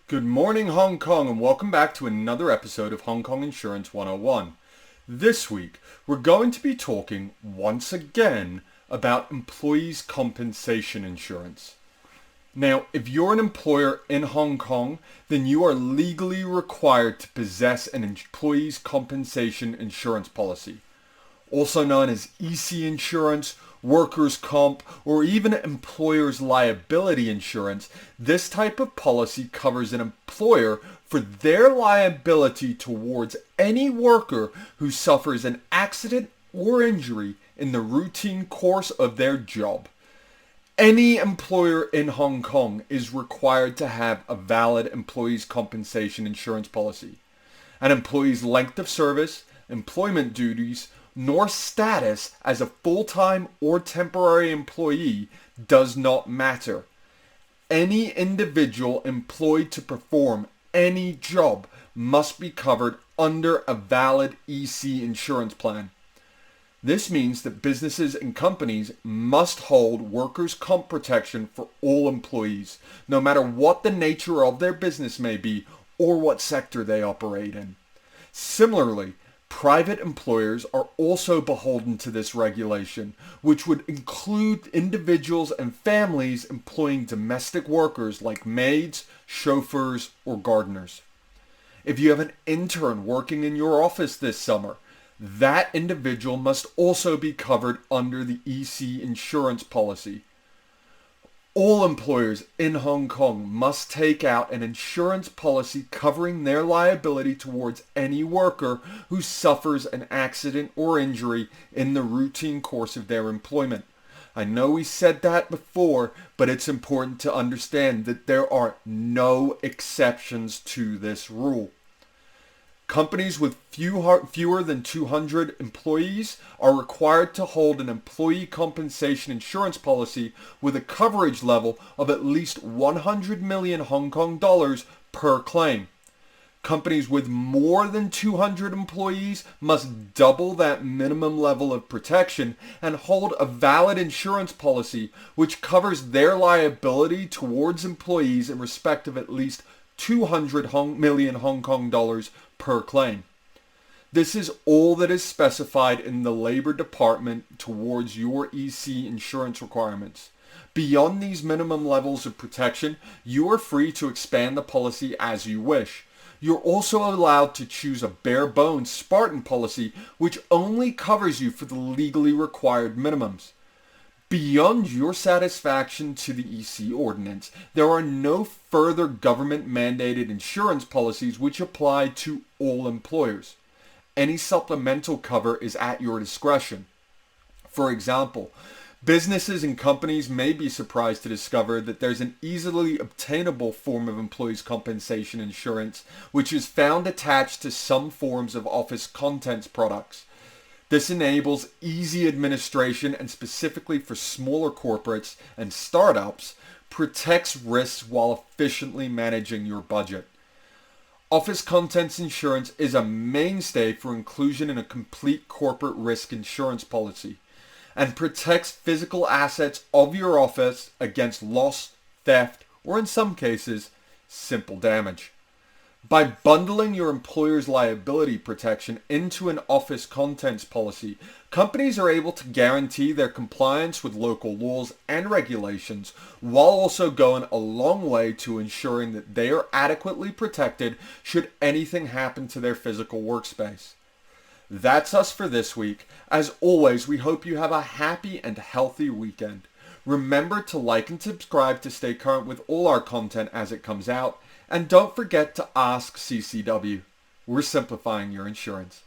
Good morning, Hong Kong, and welcome back to another episode of Hong Kong Insurance 101. This week, we're going to be talking once again about employees' compensation insurance. Now, if you're an employer in Hong Kong, then you are legally required to possess an employees' compensation insurance policy, also known as EC insurance, workers' comp, or even employer's liability insurance. This type of policy covers an employer for their liability towards any worker who suffers an accident or injury in the routine course of their job. Any employer in Hong Kong is required to have a valid employees' compensation insurance policy. An employee's length of service, employment duties, nor status as a full-time or temporary employee does not matter. Any individual employed to perform any job must be covered under a valid EC insurance plan. This means that businesses and companies must hold workers' comp protection for all employees, no matter what the nature of their business may be or what sector they operate in. Similarly, private employers are also beholden to this regulation, which would include individuals and families employing domestic workers like maids, chauffeurs, or gardeners. If you have an intern working in your office this summer, that individual must also be covered under the EC insurance policy. All employers in Hong Kong must take out an insurance policy covering their liability towards any worker who suffers an accident or injury in the routine course of their employment. I know we said that before, but it's important to understand that there are no exceptions to this rule. Companies with fewer than 200 employees are required to hold an employee compensation insurance policy with a coverage level of at least 100 million Hong Kong dollars per claim. Companies with more than 200 employees must double that minimum level of protection and hold a valid insurance policy which covers their liability towards employees in respect of at least 200 million Hong Kong dollars per claim. This is all that is specified in the Labor Department towards your EC insurance requirements. Beyond these minimum levels of protection, you are free to expand the policy as you wish. You're also allowed to choose a bare bones Spartan policy which only covers you for the legally required minimums. Beyond your satisfaction to the EC ordinance, there are no further government-mandated insurance policies which apply to all employers. Any supplemental cover is at your discretion. For example, businesses and companies may be surprised to discover that there's an easily obtainable form of employees' compensation insurance which is found attached to some forms of office contents products. This enables easy administration and specifically for smaller corporates and startups, protects risks while efficiently managing your budget. Office contents insurance is a mainstay for inclusion in a complete corporate risk insurance policy and protects physical assets of your office against loss, theft, or in some cases, simple damage. By bundling your employer's liability protection into an office contents policy, companies are able to guarantee their compliance with local laws and regulations while also going a long way to ensuring that they are adequately protected should anything happen to their physical workspace. That's us for this week. As always, we hope you have a happy and healthy weekend. Remember to like and subscribe to stay current with all our content as it comes out. And don't forget to ask CCW. We're simplifying your insurance.